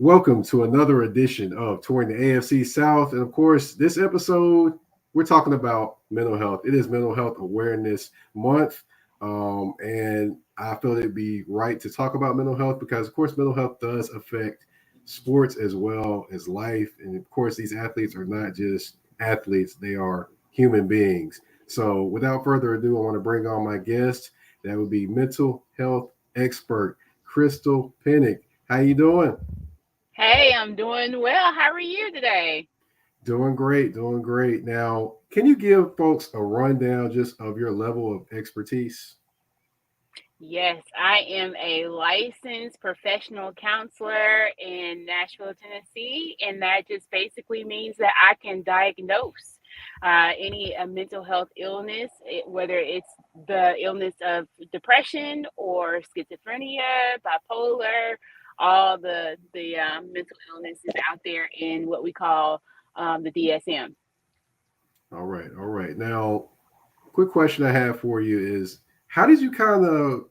Welcome to another edition of Touring the AFC South. And of course, this episode, we're talking about mental health. It is Mental Health Awareness Month. And I feel it'd be right to talk about mental health because, of course, mental health does affect sports as well as life. And of course, these athletes are not just athletes, they are human beings. So without further ado, I want to bring on my guest. That would be mental health expert, Crystal Pennick. How you doing? Hey, I'm doing well. How are you today? Doing great, doing great. Now, can you give folks a rundown just of your level of expertise? Yes, I am a licensed professional counselor in Nashville, Tennessee, and that just basically means that I can diagnose any mental health illness, whether it's the illness of depression or schizophrenia, bipolar, all the mental illnesses out there in what we call the DSM. All right, all right. Now, quick question I have for you is how did you kind of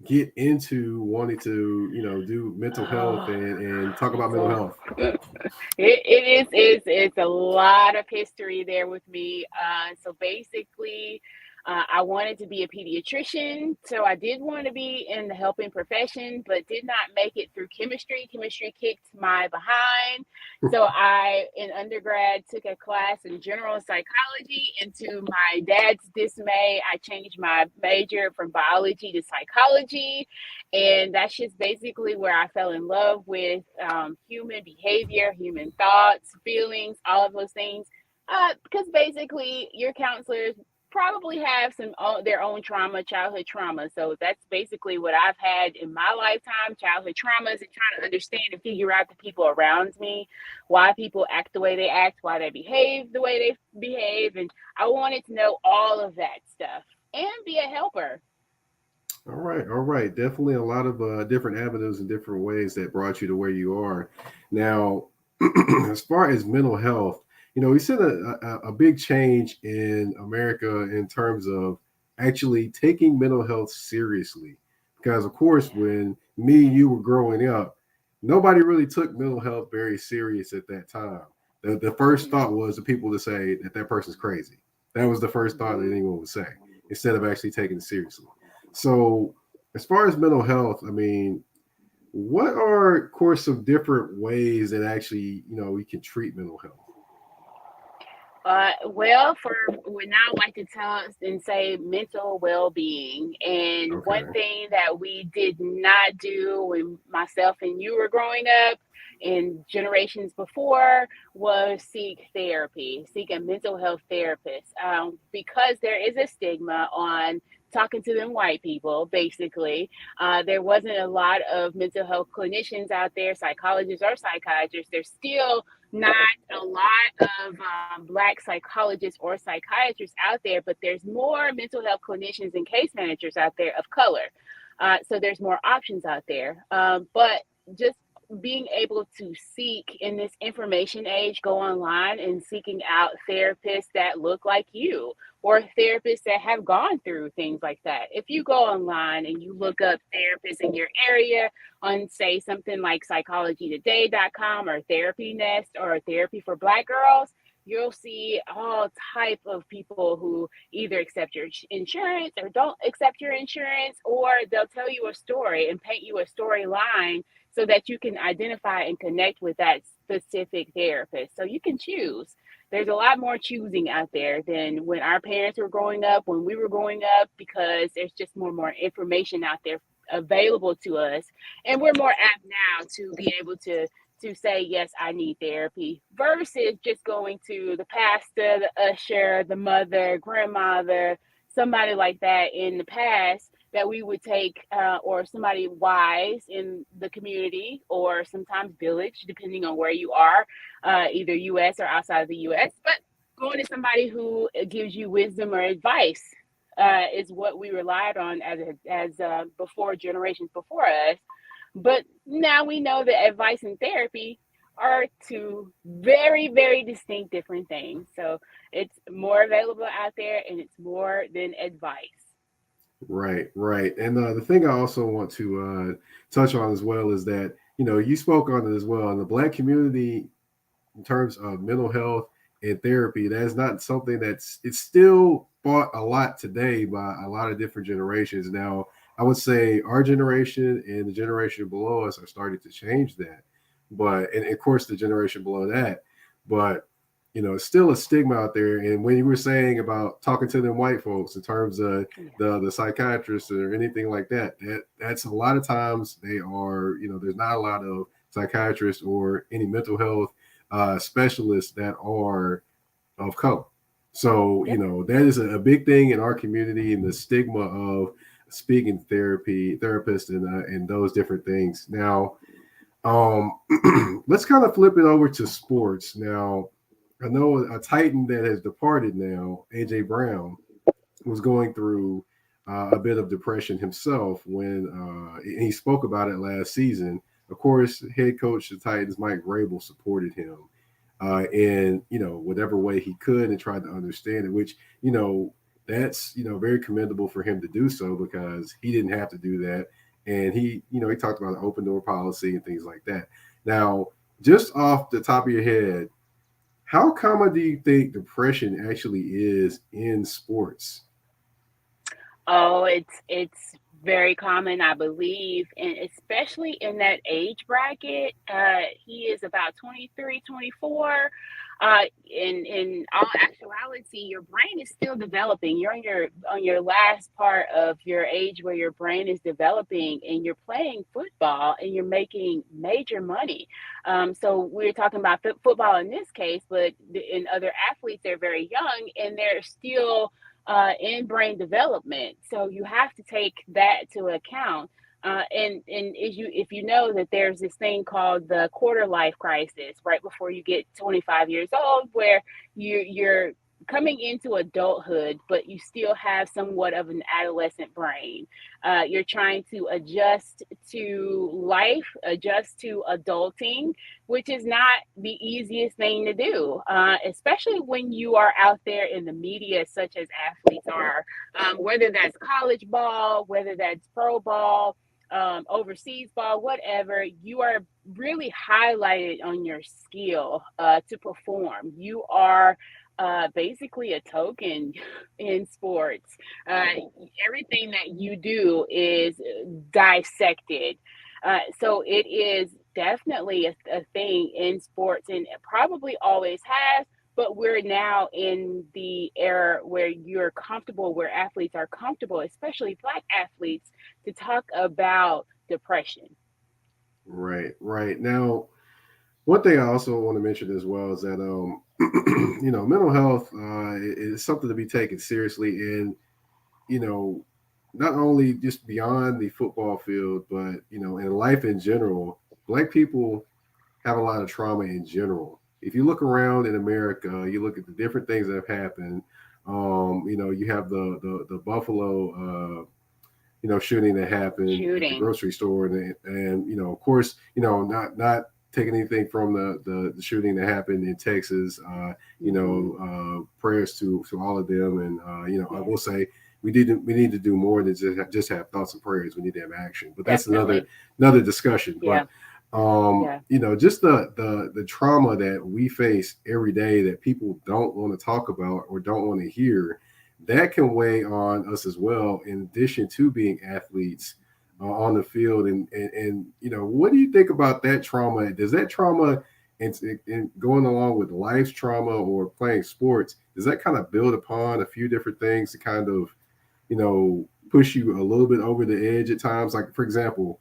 get into wanting to, do mental health Oh, and talk about mental so health? it's a lot of history there with me. So basically, I wanted to be a pediatrician, so I did want to be in the helping profession, but did not make it through chemistry. Chemistry kicked my behind, so I, in undergrad, took a class in general psychology. And to my dad's dismay, I changed my major from biology to psychology, and that's just basically where I fell in love with human behavior, human thoughts, feelings, all of those things. Because basically, your counselors probably have their own trauma, childhood trauma. So that's basically what I've had in my lifetime, childhood traumas, and trying to understand and figure out the people around me, why people act the way they act, why they behave the way they behave. And I wanted to know all of that stuff and be a helper. All right, all right. Definitely a lot of different avenues and different ways that brought you to where you are. Now, as far as mental health, we see a big change in America in terms of actually taking mental health seriously. Because, of course, Yeah. when me and you were growing up, nobody really took mental health very serious at that time. The first Mm-hmm. thought was the people to say that that person's crazy. That was the first thought that Mm-hmm. anyone would say instead of actually taking it seriously. So, as far as mental health, I mean, what are, of course, some different ways that actually, we can treat mental health? Well, for we now like to tell us and say mental well-being. And one Okay. thing that we did not do when myself and you were growing up and generations before was seek therapy, seek a mental health therapist, because there is a stigma on talking to them white people, basically. There wasn't a lot of mental health clinicians out there, psychologists or psychiatrists. There's still not a lot of Black psychologists or psychiatrists out there, but there's more mental health clinicians and case managers out there of color. So there's more options out there. But just being able to seek in this information age, go online and seeking out therapists that look like you or therapists that have gone through things like that. If you go online and you look up therapists in your area, on say something like psychologytoday.com or therapy nest or therapy for black girls, you'll see all type of people who either accept your insurance or don't accept your insurance, or they'll tell you a story and paint you a storyline so that you can identify and connect with that specific therapist, so you can choose. There's a lot more choosing out there than when our parents were growing up, when we were growing up, because there's just more information out there available to us, and we're more apt now to be able to say yes, I need therapy, versus just going to the pastor, the usher, the mother, grandmother, somebody like that in the past that we would take, or somebody wise in the community, or sometimes village, depending on where you are, either US or outside of the US. But going to somebody who gives you wisdom or advice is what we relied on as before, generations before us. But now we know that advice and therapy are two very distinct different things. So it's more available out there, and it's more than advice. Right, right. And the thing I also want to touch on as well is that you spoke on it as well. In the Black community, in terms of mental health and therapy, that is not something it's still fought a lot today by a lot of different generations. Now, I would say our generation and the generation below us are starting to change that, but and of course the generation below that, but it's still a stigma out there. And when you were saying about talking to them white folks in terms of Yeah. the psychiatrists or anything like that, that's a lot of times they are, there's not a lot of psychiatrists or any mental health specialists that are of color. So, Yep. that is a big thing in our community, and the stigma of speaking therapists, and those different things. Now, let's kind of flip it over to sports. Now, I know a Titan that has departed now, AJ Brown, was going through a bit of depression himself when he spoke about it last season. Of course, head coach of the Titans, Mike Vrabel, supported him in whatever way he could and tried to understand it, which that's very commendable for him to do so, because he didn't have to do that, and he talked about an open door policy and things like that. Now, just off the top of your head, how common do you think depression actually is in sports? Oh, it's very common, I believe, and especially in that age bracket. He is about 23, 24. In all actuality, your brain is still developing. You're on your last part of your age where your brain is developing, and you're playing football, and you're making major money. So we're talking about football in this case, but in other athletes, they're very young and they're still in brain development. So you have to take that to account. And if you know that there's this thing called the quarter life crisis right before you get 25 years old, where you're coming into adulthood, but you still have somewhat of an adolescent brain. You're trying to adjust to life, adjust to adulting, which is not the easiest thing to do, especially when you are out there in the media, such as athletes are, whether that's college ball, whether that's pro ball, overseas ball, whatever. You are really highlighted on your skill to perform. You are basically a token in sports. Uh, Everything that you do is dissected. So it is definitely a thing in sports, and it probably always has. But we're now in the era where you're comfortable, where athletes are comfortable, especially Black athletes, to talk about depression. Right, right. Now, one thing I also want to mention as well is that mental health is something to be taken seriously, and you know, not only just beyond the football field, but in life in general. Black people have a lot of trauma in general. If you look around in America, you look at the different things that have happened. You have the Buffalo shooting that happened at the Shooting. grocery store, and of course, not taking anything from the shooting that happened in Texas. Hmm. Prayers to all of them, and I Yes, will say we need to do more than just have thoughts and prayers. We need to have action, but that's another definitely. another discussion. Yeah, But yeah. just the trauma that we face every day that people don't want to talk about or don't want to hear, that can weigh on us as well, in addition to being athletes on the field. And what do you think about that trauma? Does that trauma, and going along with life's trauma or playing sports, does that kind of build upon a few different things to kind of push you a little bit over the edge at times? Like, for example,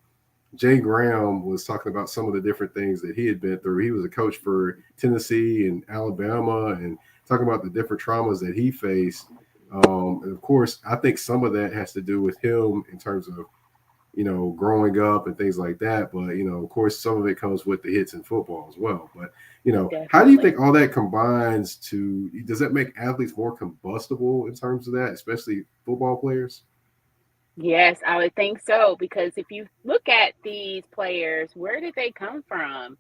Jay Graham was talking about some of the different things that he had been through. He was a coach for Tennessee and Alabama, and talking about the different traumas that he faced. And of course, I think some of that has to do with him in terms of growing up and things like that. But of course, some of it comes with the hits in football as well. But how do you Definitely. think all that combines to? Does that make athletes more combustible in terms of that, especially football players? Yes, I would think so, because if you look at these players, where did they come from?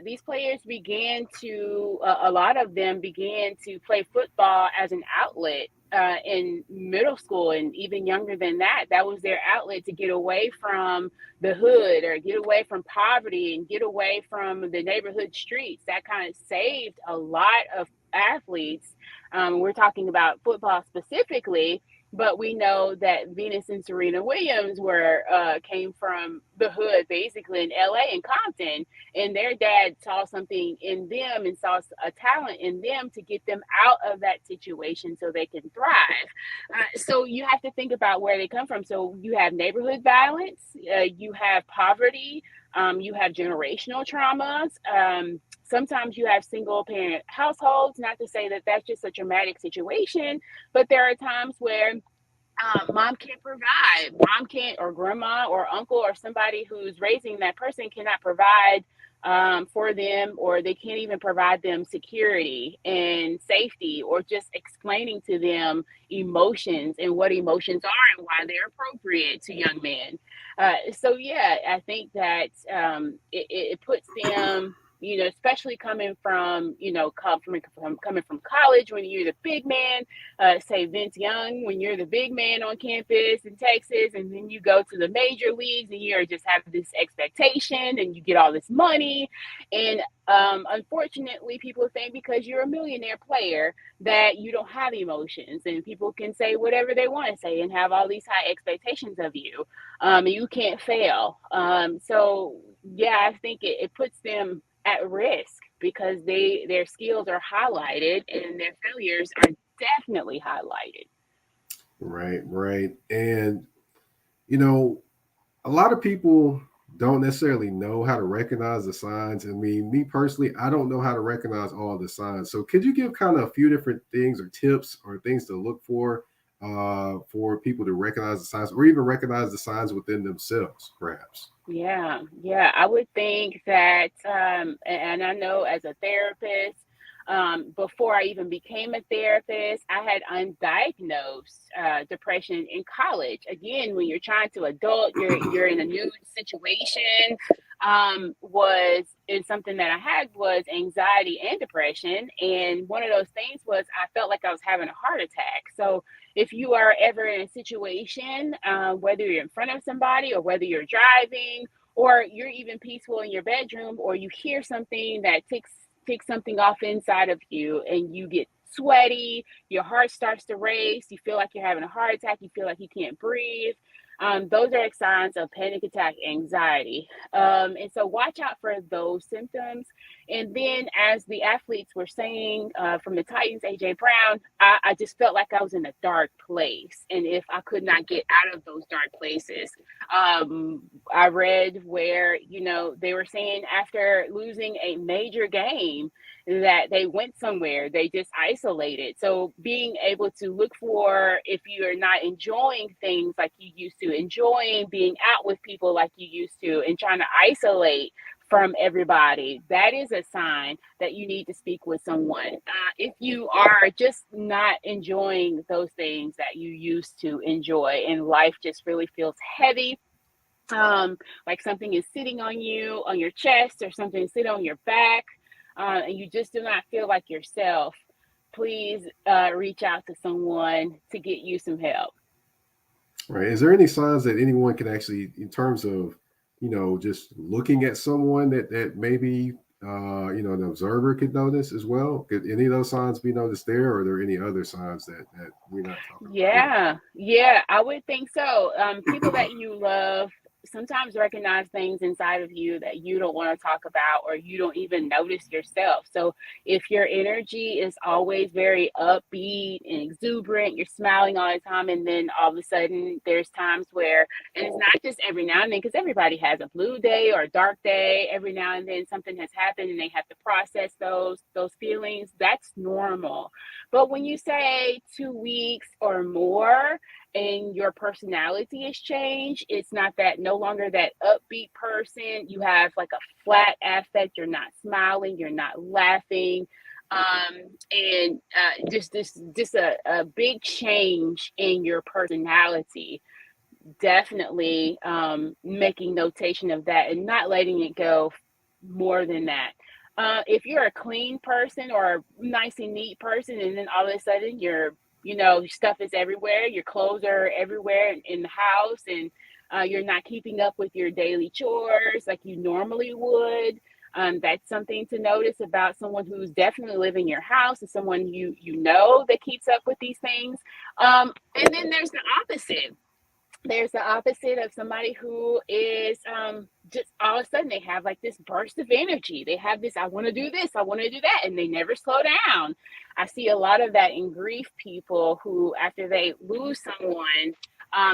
these players began to, a lot of them began to play football as an outlet in middle school, and even younger than that. That was their outlet to get away from the hood or get away from poverty and get away from the neighborhood streets. That kind of saved a lot of athletes. We're talking about football specifically, but we know that Venus and Serena Williams came from the hood, basically in LA and Compton, and their dad saw something in them and saw a talent in them to get them out of that situation so they can thrive. So you have to think about where they come from. So you have neighborhood violence, you have poverty, you have generational traumas. Sometimes you have single parent households. Not to say that that's just a traumatic situation, but there are times where mom can't provide. Mom can't, or grandma or uncle or somebody who's raising that person cannot provide for them, or they can't even provide them security and safety, or just explaining to them emotions and what emotions are and why they're appropriate to young men. So yeah, I think that it puts them, especially coming from, coming from college when you're the big man, say Vince Young, when you're the big man on campus in Texas, and then you go to the major leagues and you just have this expectation and you get all this money. And unfortunately, people think because you're a millionaire player that you don't have emotions, and people can say whatever they want to say and have all these high expectations of you. And you can't fail. So yeah, I think it puts them at risk because their skills are highlighted and their failures are definitely highlighted. Right. And, you know, a lot of people don't necessarily know how to recognize the signs. I mean, me personally, I don't know how to recognize all the signs. So could you give kind of a few different things or tips or things to look for people to recognize the signs, or even recognize the signs within themselves, perhaps? Yeah. I would think that, and I know as a therapist, before I even became a therapist, I had undiagnosed depression in college. Again, when you're trying to adult, you're in a new situation. Was and something that I had was anxiety and depression, and one of those things was I felt like I was having a heart attack. So if you are ever in a situation, whether you're in front of somebody or whether you're driving or you're even peaceful in your bedroom, or you hear something that ticks something off inside of you and you get sweaty, your heart starts to race, you feel like you're having a heart attack, you feel like you can't breathe. Those are signs of panic attack anxiety. And so watch out for those symptoms. And then, as the athletes were saying from the Titans, AJ Brown, I just felt like I was in a dark place. And if I could not get out of those dark places, I read where, they were saying after losing a major game, that they went somewhere, they just isolated. So being able to look for, if you're not enjoying things like you used to, enjoying being out with people like you used to, and trying to isolate from everybody, that is a sign that you need to speak with someone. If you are just not enjoying those things that you used to enjoy, and life just really feels heavy, like something is sitting on you, on your chest, or something sitting on your back, and you just do not feel like yourself, please reach out to someone to get you some help. Right. Is there any signs that anyone can actually, in terms of, just looking at someone that maybe, an observer could notice as well? Could any of those signs be noticed there, or are there any other signs that we're not talking about here? Yeah, I would think so. People that you love sometimes recognize things inside of you that you don't want to talk about, or you don't even notice yourself. So if your energy is always very upbeat and exuberant, you're smiling all the time, and then all of a sudden there's times where, and it's not just every now and then, because everybody has a blue day or a dark day. Every now and then something has happened and they have to process those feelings. That's normal. But when you say 2 weeks or more and your personality has changed, it's not that, no longer that upbeat person. You have like a flat affect. You're not smiling. You're not laughing. And just a big change in your personality. Definitely making notation of that and not letting it go more than that. If you're a clean person or a nice and neat person, and then all of a sudden your stuff is everywhere, your clothes are everywhere in the house, and you're not keeping up with your daily chores like you normally would. That's something to notice about someone who's definitely living in your house, and someone that keeps up with these things. And then there's the opposite. There's the opposite of somebody who is just all of a sudden they have like this burst of energy. They have this, I want to do this, I want to do that, and they never slow down. I see a lot of that in grief people who, after they lose someone,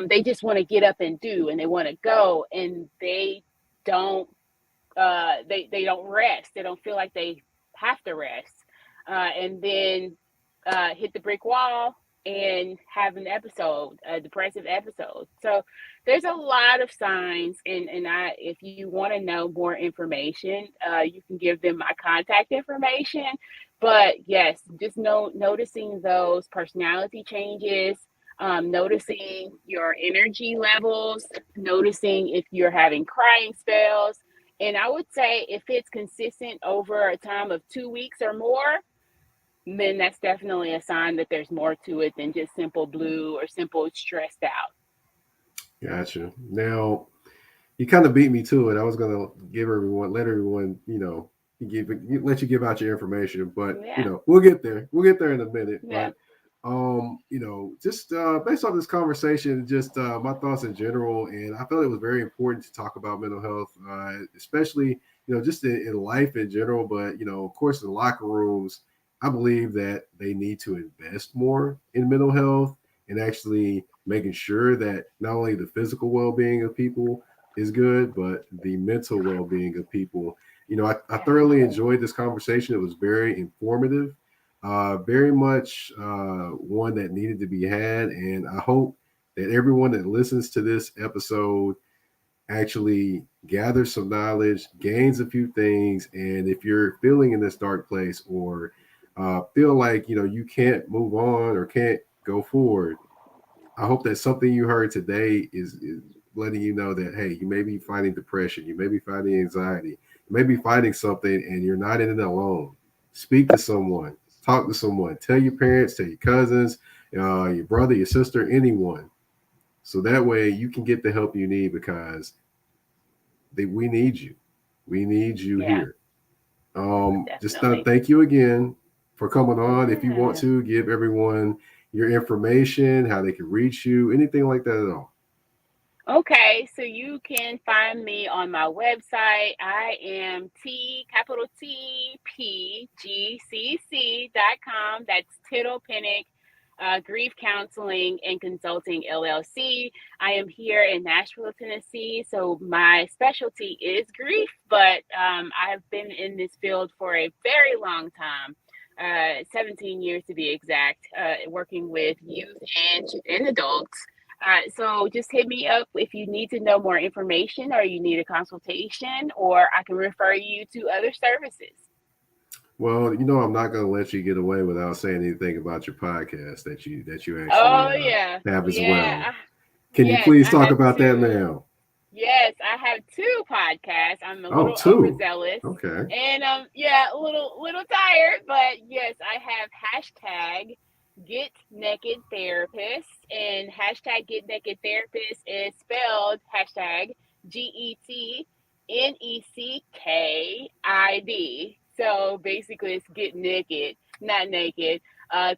they just want to get up and do, and they want to go, and they don't they don't rest. They don't feel like they have to rest, and then hit the brick wall and have an episode, a depressive episode. So there's a lot of signs, and if you want to know more information, you can give them my contact information. But yes, just noticing those personality changes, noticing your energy levels, noticing if you're having crying spells. And I would say if it's consistent over a time of 2 weeks or more, then that's definitely a sign that there's more to it than just simple blue or simple stressed out. Gotcha. Now, you kind of beat me to it. I was gonna let everyone, let you give out your information, but Yeah. we'll get there. We'll get there in a minute. Yeah. But just based on this conversation, just my thoughts in general, and I felt it was very important to talk about mental health, especially just in life in general. But of course, in locker rooms, I believe that they need to invest more in mental health and actually making sure that not only the physical well-being of people is good, but the mental well-being of people. I thoroughly enjoyed this conversation. It was very informative, very much one that needed to be had. And I hope that everyone that listens to this episode actually gathers some knowledge, gains a few things. And if you're feeling in this dark place or feel like, you can't move on or can't go forward, I hope that something you heard today is letting you know that, hey, you may be fighting depression, you may be fighting anxiety, you may be fighting something, and you're not in it alone. Speak to someone, talk to someone, tell your parents, tell your cousins, your brother, your sister, anyone. So that way you can get the help you need, because we need you. We need you Yeah. here. Just Definitely. thank you again for coming on. If you want Yeah. to give everyone your information, how they can reach you, anything like that at all. Okay, so you can find me on my website. I am TPGCC.com. That's Tittle Pinnock, Grief Counseling and Consulting LLC. I am here in Nashville, Tennessee. So my specialty is grief, but I've been in this field for a very long time. 17 years to be exact, working with youth and adults. So just hit me up if you need to know more information or you need a consultation, or I can refer you to other services. Well, I'm not going to let you get away without saying anything about your podcast that you actually Oh yeah, have as yeah, well. Can you yes. please I talk have about that two. now? Yes, I have two podcasts. I'm a Oh, little two. overzealous, Okay. and yeah, a little tired. But yes, I have hashtag Get Naked Therapist, and hashtag Get Naked Therapist is spelled hashtag GETNECKID. So basically, it's Get Naked, not naked.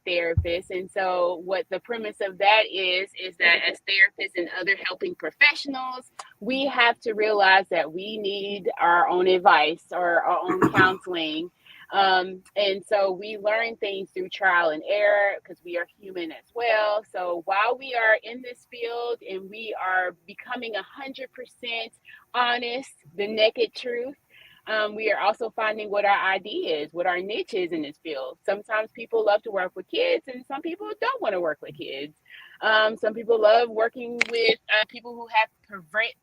Therapist. And so what the premise of that is that as therapists and other helping professionals, we have to realize that we need our own advice or our own counseling. And so we learn things through trial and error because we are human as well. So while we are in this field and we are becoming 100% honest, the naked truth, we are also finding what our idea is, what our niche is in this field. Sometimes people love to work with kids, and some people don't want to work with kids. Some people love working with people who have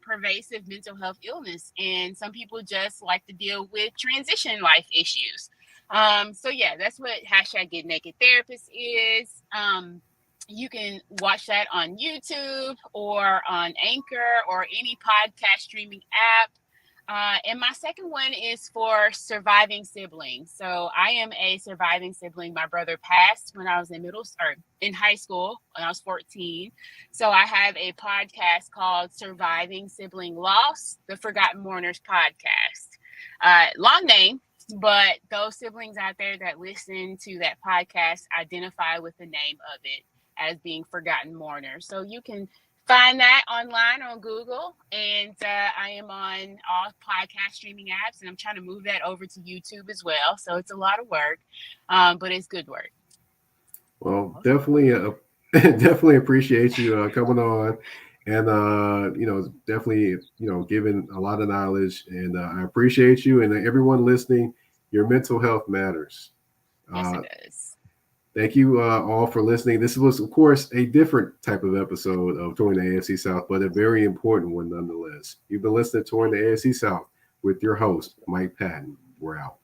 pervasive mental health illness, and some people just like to deal with transition life issues. So yeah, that's what hashtag Get Naked Therapist is. You can watch that on YouTube or on Anchor or any podcast streaming app. And my second one is for surviving siblings. So I am a surviving sibling. My brother passed when I was in high school when I was 14. So I have a podcast called Surviving Sibling Loss, the Forgotten Mourners podcast. Long name, but those siblings out there that listen to that podcast identify with the name of it as being Forgotten Mourners. So you can find that online on Google, and I am on all podcast streaming apps, and I'm trying to move that over to YouTube as well. So it's a lot of work, but it's good work. Well, definitely, definitely appreciate you coming on, and definitely giving a lot of knowledge, and I appreciate you and everyone listening. Your mental health matters. Yes, it does. Thank you all for listening. This was, of course, a different type of episode of Touring the AFC South, but a very important one nonetheless. You've been listening to Touring the AFC South with your host, Mike Patton. We're out.